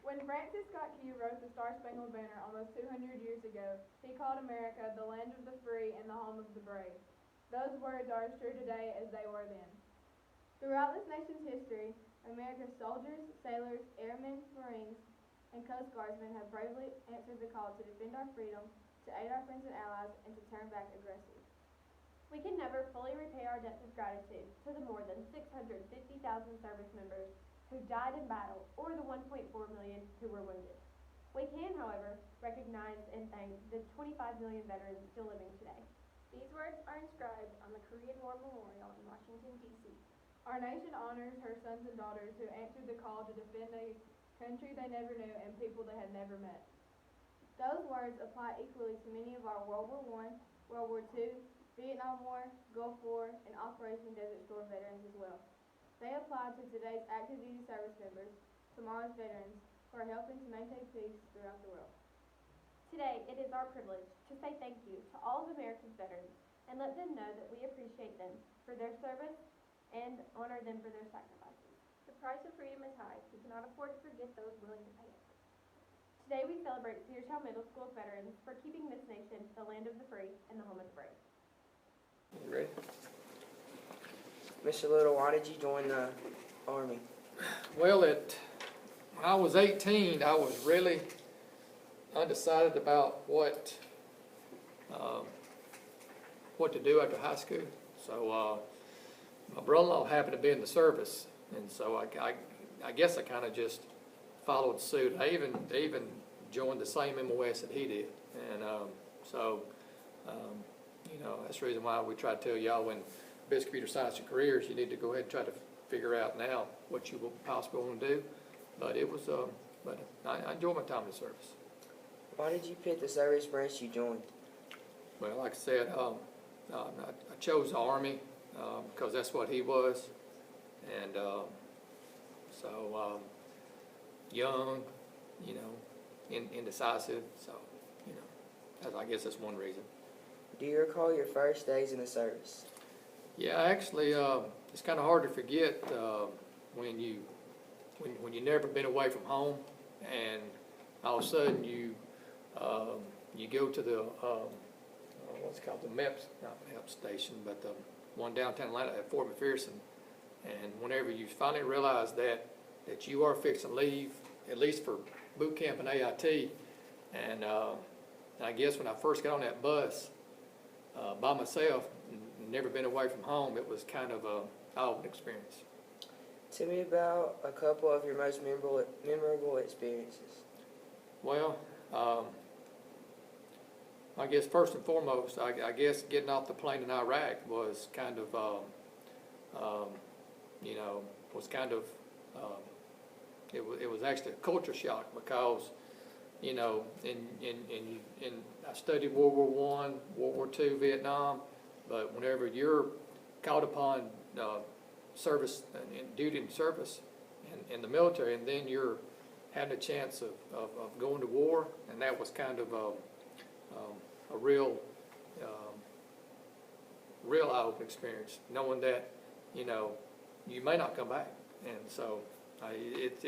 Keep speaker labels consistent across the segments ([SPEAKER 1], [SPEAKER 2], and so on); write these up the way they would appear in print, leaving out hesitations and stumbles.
[SPEAKER 1] When Francis Scott Key wrote the Star-Spangled Banner almost 200 years ago, he called America the land of the free and the home of the brave. Those words are as true today as they were then. Throughout this nation's history, America's soldiers, sailors, airmen, Marines, and Coast Guardsmen have bravely answered the call to defend our freedom, to aid our friends and allies, and to turn back aggressors.
[SPEAKER 2] We can never fully repay our debt of gratitude to the more than 650,000 service members who died in battle or the 1.4 million who were wounded. We can, however, recognize and thank the 25 million veterans still living today.
[SPEAKER 3] These words are inscribed on the Korean War Memorial in Washington, D.C.
[SPEAKER 1] Our nation honors her sons and daughters who answered the call to defend a country they never knew and people they had never met. Those words apply equally to many of our World War I, World War II, Vietnam War, Gulf War, and Operation Desert Storm veterans as well. They apply to today's active duty service members, tomorrow's veterans, who are helping to maintain peace throughout the world.
[SPEAKER 2] Today, it is our privilege to say thank you to all of America's veterans and let them know that we appreciate them for their service and honor them for their sacrifices.
[SPEAKER 3] The price of freedom is high. We cannot afford to forget those willing to pay it.
[SPEAKER 2] Today, we celebrate Seartown Middle School veterans for keeping this nation the land of the free and the home of the brave.
[SPEAKER 4] You ready? Mr. Little, why did you join the Army?
[SPEAKER 5] Well, when I was 18, I was really undecided about what to do after high school. So my brother-in-law happened to be in the service, and so I guess I kind of just followed suit. I even joined the same MOS that he did, and you know, that's the reason why we try to tell y'all when business, computer science, and careers, you need to go ahead and try to figure out now what you will possibly want to do. But it was, but I enjoyed my time in the service.
[SPEAKER 4] Why did you pick the service branch you joined?
[SPEAKER 5] Well, like I said, I chose the Army because that's what he was, and young, you know, indecisive. So, you know, I guess that's one reason.
[SPEAKER 4] Do you recall your first days in the service?
[SPEAKER 5] Yeah, actually, it's kind of hard to forget when you never been away from home, and all of a sudden you go to the what's it called, the not MEP station, but the one downtown Atlanta at Fort McPherson, and whenever you finally realize that you are fixing to leave, at least for boot camp and AIT, and I guess when I first got on that bus by myself, never been away from home, it was kind of an odd experience.
[SPEAKER 4] Tell me about a couple of your most memorable experiences.
[SPEAKER 5] Well, I guess first and foremost, I guess getting off the plane in Iraq was kind of, you know, it was actually a culture shock because, you know, I studied World War I, World War II, Vietnam, but whenever you're called upon service and duty and service in the military, and then you're having a chance of going to war, and that was kind of a real eye-opening experience, knowing that, you know, you may not come back. And so it's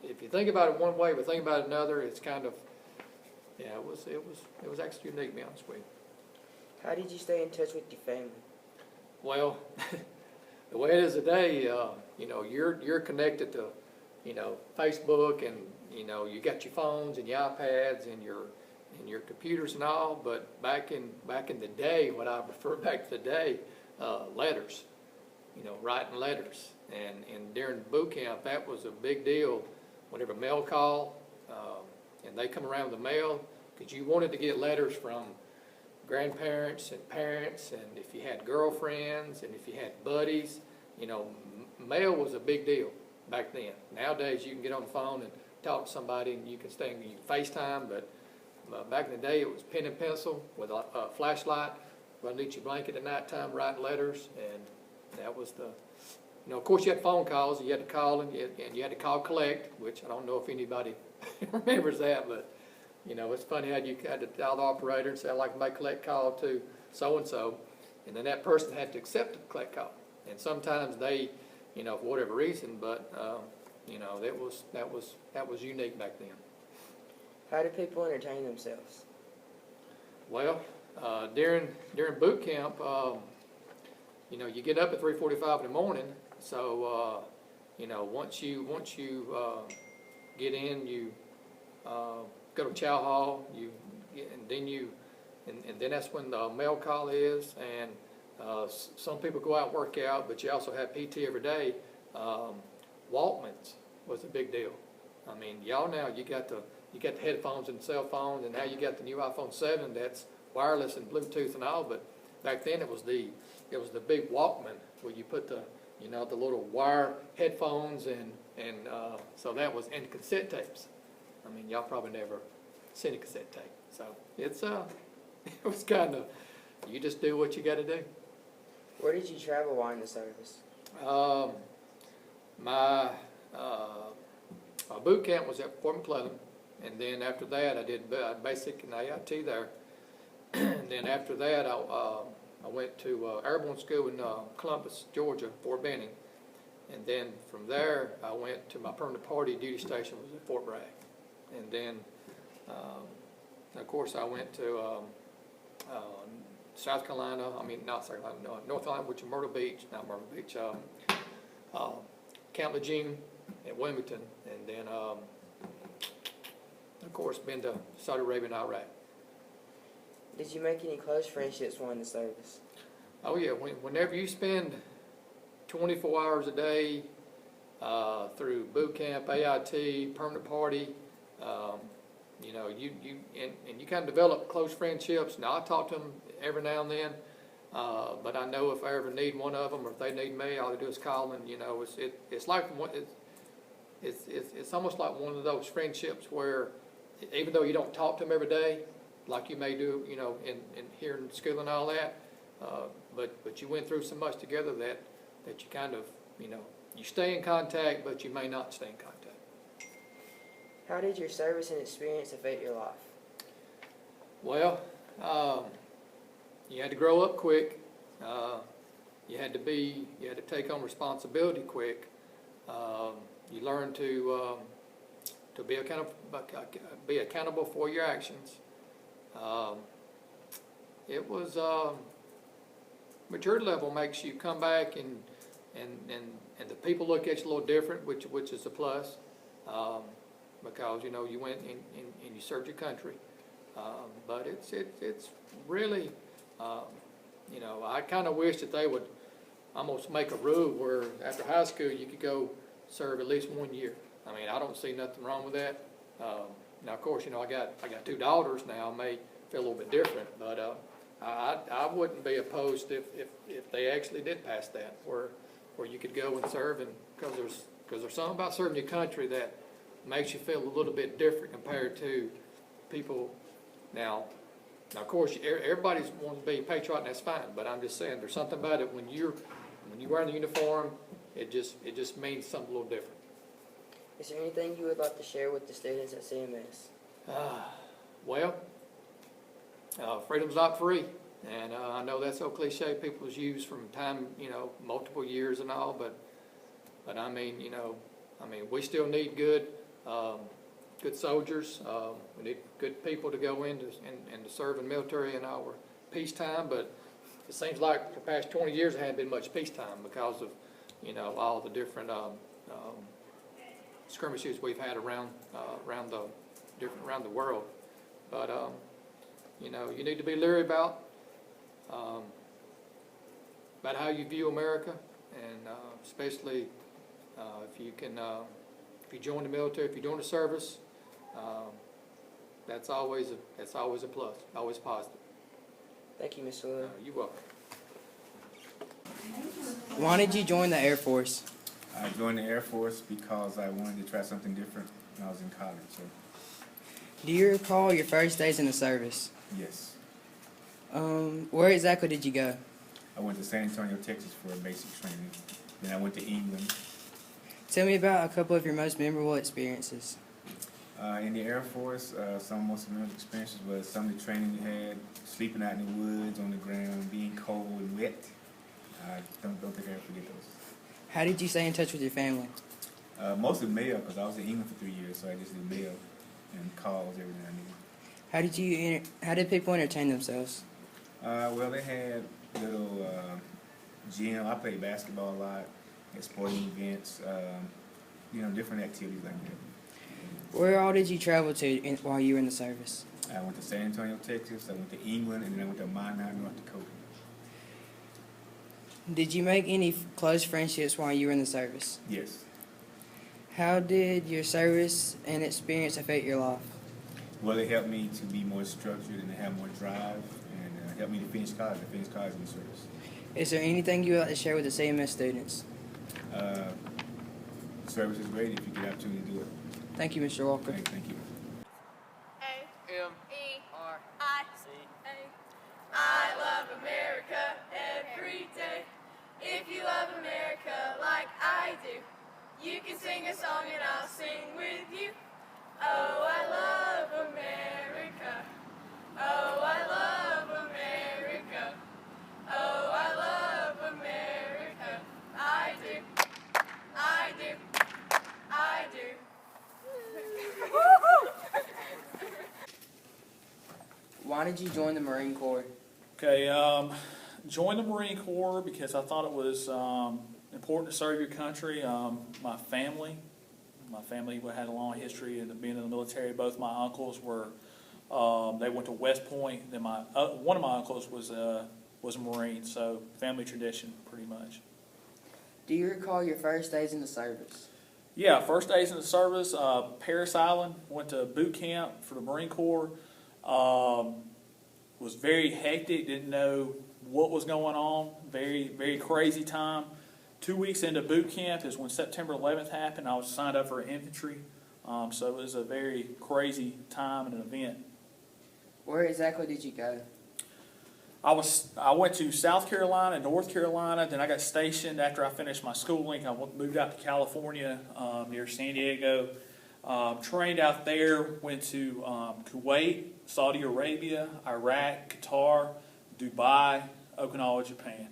[SPEAKER 5] if you think about it one way but think about it another, it's kind of, yeah, it was actually unique, to be honest with you.
[SPEAKER 4] How did you stay in touch with your family?
[SPEAKER 5] Well, the way it is today, you know, you're connected to, you know, Facebook, and you know, you got your phones and your iPads and your computers and all. But back in the day, what I prefer back to the day, letters, you know, writing letters, and during boot camp, that was a big deal. Whenever mail call, and they come around with the mail, because you wanted to get letters from grandparents and parents, and if you had girlfriends and if you had buddies, you know, mail was a big deal back then. Nowadays you can get on the phone and talk to somebody and you can FaceTime, but back in the day it was pen and pencil with a flashlight underneath your blanket at nighttime writing letters, and that was the, you know, of course you had phone calls, you had to call and you had to call collect, which I don't know if anybody remembers that, but you know, it's funny how you had to dial the operator and say, I'd like to make a collect call to so-and-so, and then that person had to accept the collect call. And sometimes they, you know, for whatever reason, but You know, that was unique back then.
[SPEAKER 4] How do people entertain themselves?
[SPEAKER 5] Well, during boot camp, you know, you get up at 3:45 in the morning. So, you know, once you get in, you go to chow hall. And then that's when the mail call is. And some people go out and work out, but you also have PT every day. Walkmans was a big deal. I mean, y'all now you got the headphones and cell phones, and now you got the new iPhone 7 that's wireless and Bluetooth and all. But back then it was the big Walkman where you put the little wire headphones and so that was, and cassette tapes. I mean, y'all probably never seen a cassette tape. So it's it was kind of, you just do what you got to do.
[SPEAKER 4] Where did you travel while in the service?
[SPEAKER 5] My boot camp was at Fort McClellan, and then after that I did basic and AIT there. And then after that I went to airborne school in Columbus, Georgia, Fort Benning. And then from there I went to my permanent party duty station was at Fort Bragg. And then of course I went to South Carolina, not South Carolina, no, North Carolina, which is Myrtle Beach, not Myrtle Beach, Camp Lejeune at Wilmington, and then, of course, been to Saudi Arabia and Iraq.
[SPEAKER 4] Did you make any close friendships while in the service?
[SPEAKER 5] Oh yeah, whenever you spend 24 hours a day through boot camp, AIT, permanent party, you know, you kind of develop close friendships. Now I talk to them every now and then, but I know if I ever need one of them or if they need me, all I do is call them. You know, it's like it's almost like one of those friendships where even though you don't talk to them every day, like you may do, you know, in here in school and all that, but you went through so much together that you kind of, you know, you stay in contact, but you may not stay in contact.
[SPEAKER 4] How did your service and experience affect your life?
[SPEAKER 5] Well, you had to grow up quick. You had to take on responsibility quick. You learned to be accountable for your actions. It was maturity level makes you come back and the people look at you a little different, which is a plus. Because, you know, you went and you served your country. But it's really, you know, I kind of wish that they would almost make a rule where after high school you could go serve at least 1 year. I mean, I don't see nothing wrong with that. Now, of course, you know, I got 2 daughters now. I may feel a little bit different, but I wouldn't be opposed if they actually did pass that, where you could go and serve, and because there's something about serving your country that makes you feel a little bit different compared to people. Now of course, everybody's wants to be patriotic, and that's fine. But I'm just saying, there's something about it when you wear the uniform, it just means something a little different.
[SPEAKER 4] Is there anything you would like to share with the students at CMS?
[SPEAKER 5] Well, freedom's not free, and I know that's so cliche. People use from time, you know, multiple years and all, but I mean, you know, we still need good soldiers. We need good people to go in and to serve in the military in our peacetime. But it seems like for the past 20 years there hasn't been much peacetime because of, you know, all the different skirmishes we've had around the world. But you know, you need to be leery about how you view America, and especially if you join the military, if you join the service, that's always a plus, always positive.
[SPEAKER 4] Thank you, Mr. Lillard.
[SPEAKER 5] You're welcome.
[SPEAKER 6] Why did you join the Air Force?
[SPEAKER 7] I joined the Air Force because I wanted to try something different when I was in college. So,
[SPEAKER 6] Do you recall your first days in the service?
[SPEAKER 7] yes.
[SPEAKER 6] Where exactly did you go?
[SPEAKER 7] I went to San Antonio, Texas for a basic training. Then I went to England.
[SPEAKER 6] Tell me about a couple of your most memorable experiences.
[SPEAKER 7] In the Air Force, some of the most memorable experiences was some of the training we had, sleeping out in the woods, on the ground, being cold and wet. I don't think I ever forget those.
[SPEAKER 6] How did you stay in touch with your family?
[SPEAKER 7] Mostly mail, because I was in England for 3 years, so I just did mail and calls every now and then.
[SPEAKER 6] How did people entertain themselves?
[SPEAKER 7] Well, they had little gym. I played basketball a lot at sporting events, different activities like that.
[SPEAKER 6] Where all did you travel to while you were in the service?
[SPEAKER 7] I went to San Antonio, Texas. I went to England, and then I went to Minot, North Dakota.
[SPEAKER 6] Did you make any close friendships while you were in the service?
[SPEAKER 7] Yes.
[SPEAKER 6] How did your service and experience affect your life?
[SPEAKER 7] Well, it helped me to be more structured and to have more drive, and helped me to finish college. I finished college in the service.
[SPEAKER 6] Is there anything you would like to share with the CMS students?
[SPEAKER 7] Service is great if you get the opportunity to do it.
[SPEAKER 6] Thank you, Mr. Walker.
[SPEAKER 7] Thank you.
[SPEAKER 8] I love America every day. If you love America like I do, you can sing a song and I'll sing with you. Oh, I love America. Oh, I love America. Oh, I love America. I do. I do. I do.
[SPEAKER 6] Why did you join the Marine Corps?
[SPEAKER 9] Okay, joined the Marine Corps because I thought it was important to serve your country. My family had a long history of being in the military. Both my uncles were, they went to West Point. Then one of my uncles was a Marine, so family tradition pretty much.
[SPEAKER 6] Do you recall your first days in the service?
[SPEAKER 9] Yeah, first days in the service, Parris Island, went to boot camp for the Marine Corps. Was very hectic, didn't know what was going on, very, very crazy time. 2 weeks into boot camp is when September 11th happened. I was signed up for infantry, so it was a very crazy time and an event.
[SPEAKER 6] Where exactly did you go?
[SPEAKER 9] I went to South Carolina, North Carolina, then I got stationed after I finished my schooling. I moved out to California near San Diego. Trained out there, went to Kuwait, Saudi Arabia, Iraq, Qatar, Dubai, Okinawa, Japan.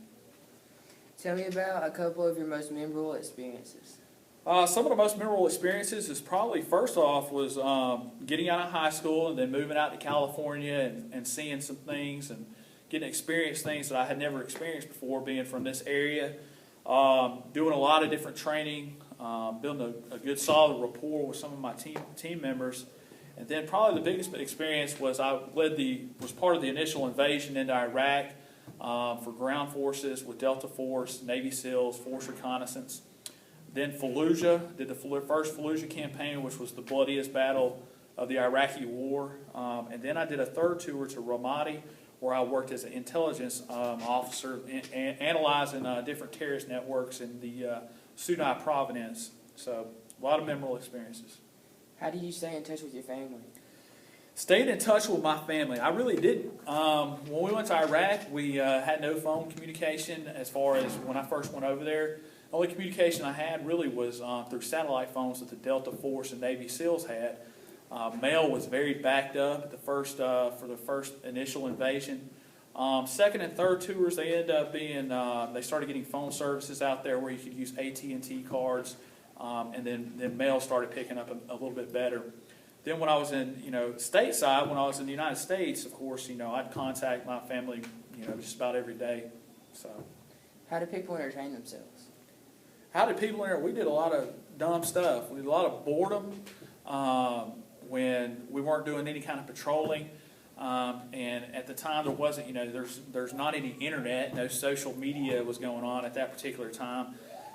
[SPEAKER 6] Tell me about a couple of your most memorable experiences.
[SPEAKER 9] Some of the most memorable experiences is probably, first off, was getting out of high school and then moving out to California and seeing some things and getting to experience things that I had never experienced before, being from this area. Doing a lot of different training, building a good solid rapport with some of my team members. And then probably the biggest experience was was part of the initial invasion into Iraq for ground forces with Delta Force, Navy SEALs, Force Reconnaissance. Then Fallujah, did the first Fallujah campaign, which was the bloodiest battle of the Iraqi war. And then I did a third tour to Ramadi, where I worked as an intelligence officer, analyzing different terrorist networks in the Sinai province. So a lot of memorable experiences.
[SPEAKER 6] How do you stay in touch with your family?
[SPEAKER 9] Stayed in touch with my family. I really didn't. When we went to Iraq, we had no phone communication as far as when I first went over there. The only communication I had really was through satellite phones that the Delta Force and Navy SEALs had. Mail was very backed up at for the first initial invasion. Second and third tours, they ended up being, they started getting phone services out there where you could use AT&T cards, and then mail started picking up a little bit better. Then when I was in, stateside, when I was in the United States, of course, I'd contact my family, just about every day. So,
[SPEAKER 6] how do people entertain themselves?
[SPEAKER 9] How did people entertain? We did a lot of dumb stuff. We did a lot of boredom when we weren't doing any kind of patrolling. And at the time there wasn't, there's not any internet, no social media was going on at that particular time.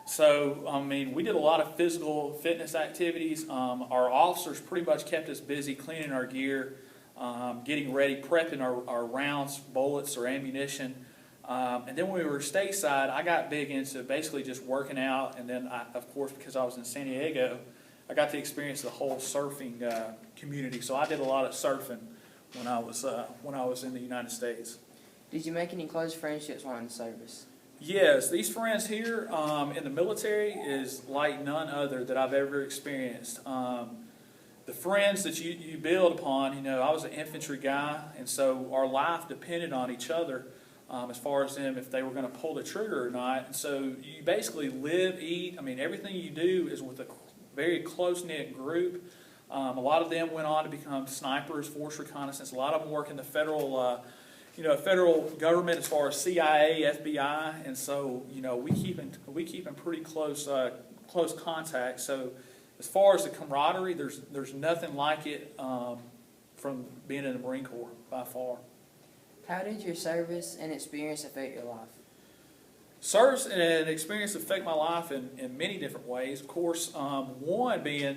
[SPEAKER 9] So, we did a lot of physical fitness activities. Our officers pretty much kept us busy cleaning our gear, getting ready, prepping our rounds, bullets, or ammunition. And then when we were stateside, I got big into basically just working out. And then, of course, because I was in San Diego, I got to experience the whole surfing community. So I did a lot of surfing when I was in the United States.
[SPEAKER 6] Did you make any close friendships while in the service?
[SPEAKER 9] Yes, these friends here in the military is like none other that I've ever experienced. The friends that you build upon, I was an infantry guy, and so our life depended on each other as far as them if they were going to pull the trigger or not. And so you basically live, eat. Everything you do is with very close-knit group. A lot of them went on to become snipers, force reconnaissance. A lot of them work in the federal, federal government as far as CIA, FBI, and so we keep in pretty close contact. So as far as the camaraderie, there's nothing like it from being in the Marine Corps by far.
[SPEAKER 6] How did your service and experience affect your life?
[SPEAKER 9] Service and experience affect my life in many different ways. Of course, one being,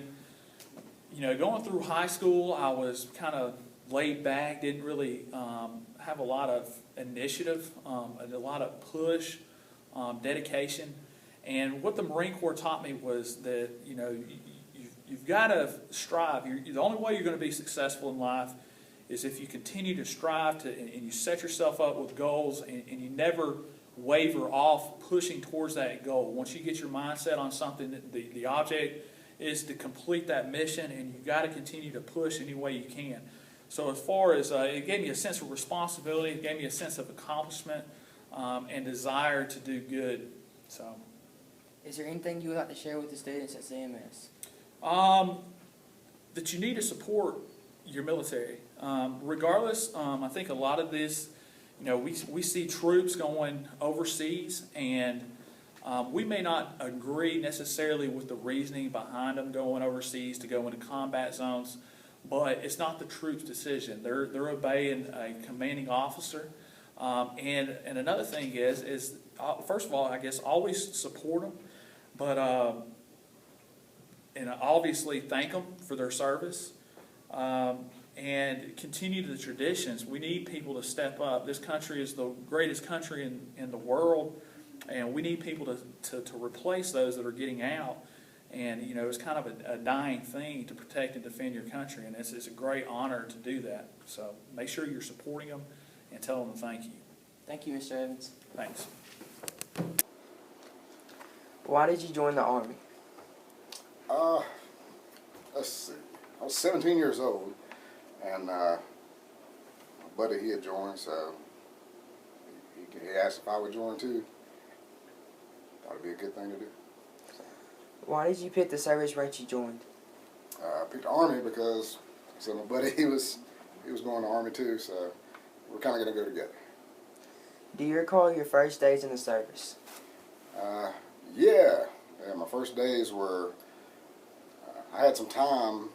[SPEAKER 9] going through high school, I was kind of laid back, didn't really have a lot of initiative, a lot of push, dedication. And what the Marine Corps taught me was that, you've got to strive. The only way you're going to be successful in life is if you continue to strive and you set yourself up with goals and you never waver off pushing towards that goal. Once you get your mindset on something, the object is to complete that mission, and you've got to continue to push any way you can. So as far as, it gave me a sense of responsibility, it gave me a sense of accomplishment and desire to do good. So,
[SPEAKER 6] Is there anything you would like to share with the students at CMS?
[SPEAKER 9] That you need to support your military. Regardless, I think a lot of this, we see troops going overseas, and we may not agree necessarily with the reasoning behind them going overseas to go into combat zones, but it's not the troops' decision. They're obeying a commanding officer. And another thing is first of all, I guess always support them, but and obviously thank them for their service. And continue the traditions. We need people to step up. This country is the greatest country in the world, and we need people to replace those that are getting out. And, it's kind of a dying thing to protect and defend your country, and it's a great honor to do that. So make sure you're supporting them and tell them thank you.
[SPEAKER 6] Thank you, Mr. Evans.
[SPEAKER 9] Thanks.
[SPEAKER 4] Why did you join the Army?
[SPEAKER 10] Let's see. I was 17 years old. And my buddy, he had joined, so he asked if I would join too. Thought it'd be a good thing to do.
[SPEAKER 6] Why did you pick the service branch you joined?
[SPEAKER 10] I picked the Army because, so my buddy, he was going to the Army too, so we're kind of going to go together.
[SPEAKER 6] Do you recall your first days in the service?
[SPEAKER 10] Yeah, my first days were, I had some time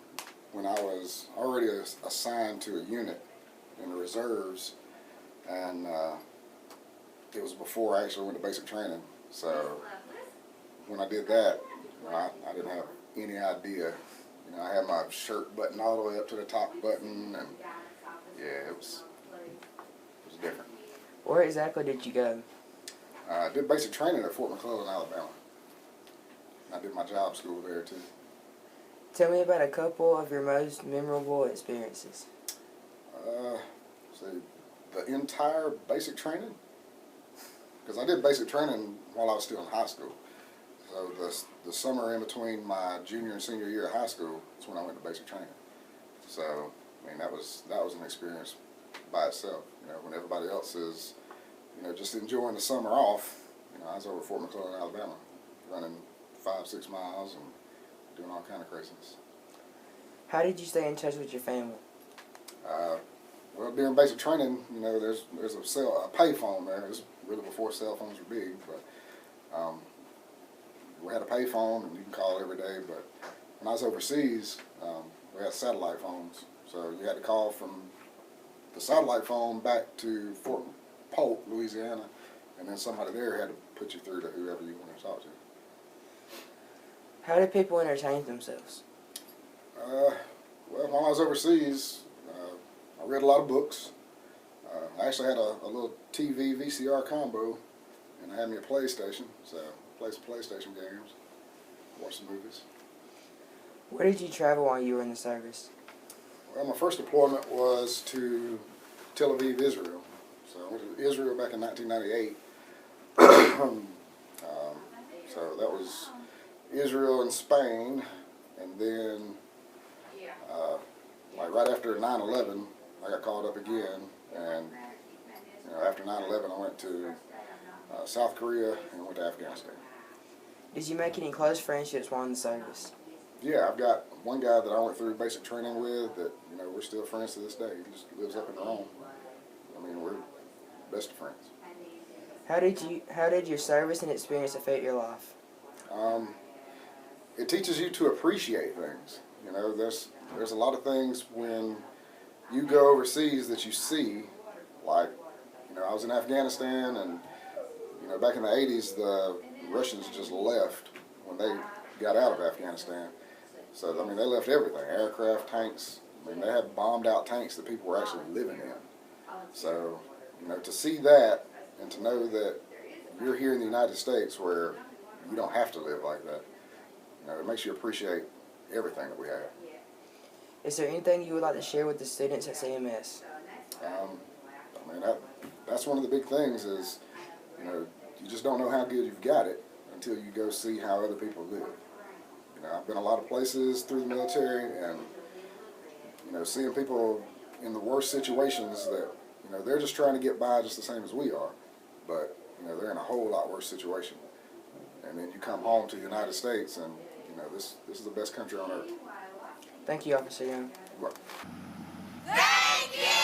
[SPEAKER 10] when I was already assigned to a unit in the reserves, and it was before I actually went to basic training. So when I did that, I didn't have any idea. I had my shirt buttoned all the way up to the top button, and yeah, it was different.
[SPEAKER 6] Where exactly did you go?
[SPEAKER 10] I did basic training at Fort McClellan, Alabama. I did my job school there too.
[SPEAKER 6] Tell me about a couple of your most memorable experiences.
[SPEAKER 10] See, the entire basic training? Because I did basic training while I was still in high school. So the summer in between my junior and senior year of high school is when I went to basic training. So, that was an experience by itself. When everybody else is, just enjoying the summer off, I was over at Fort McClellan, Alabama, running 5-6 miles and doing all kind of craziness.
[SPEAKER 6] How did you stay in touch with your family?
[SPEAKER 10] Well, during basic training, there's a pay phone there. It was really before cell phones were big, but we had a pay phone and you can call every day. But when I was overseas, we had satellite phones, so you had to call from the satellite phone back to Fort Polk, Louisiana, and then somebody there had to put you through to whoever you wanted to talk to.
[SPEAKER 6] How did people entertain themselves?
[SPEAKER 10] Well, while I was overseas, I read a lot of books. I actually had a little TV VCR combo, and I had me a PlayStation, so I played some PlayStation games, watched some movies.
[SPEAKER 6] Where did you travel while you were in the service?
[SPEAKER 10] Well, my first deployment was to Tel Aviv, Israel. So I went to Israel back in 1998. So that was Israel and Spain, and then right after 9/11, I got called up again, and after 9/11, I went to South Korea and went to Afghanistan.
[SPEAKER 6] Did you make any close friendships while in the service?
[SPEAKER 10] Yeah, I've got one guy that I went through basic training with that, you know, we're still friends to this day. He just lives up in Rome. I mean, we're best of friends.
[SPEAKER 6] How did your service and experience affect your life?
[SPEAKER 10] It teaches you to appreciate things. You know, there's a lot of things when you go overseas that you see, like, you know, I was in Afghanistan, and, you know, back in the 80s, the Russians just left when they got out of Afghanistan. So, I mean, they left everything, aircraft, tanks. I mean, they had bombed out tanks that people were actually living in. So, you know, to see that and to know that you're here in the United States where you don't have to live like that, you know, it makes you appreciate everything that we have.
[SPEAKER 6] Is there anything you would like to share with the students at CMS?
[SPEAKER 10] I mean, that's one of the big things is, you know, you just don't know how good you've got it until you go see how other people live. You know, I've been a lot of places through the military, and, you know, seeing people in the worst situations that, you know, they're just trying to get by just the same as we are, but, you know, they're in a whole lot worse situation. And then you come home to the United States, and, you know, this is the best country on earth.
[SPEAKER 6] Thank you, Officer Young.
[SPEAKER 10] You're welcome.
[SPEAKER 8] Thank you!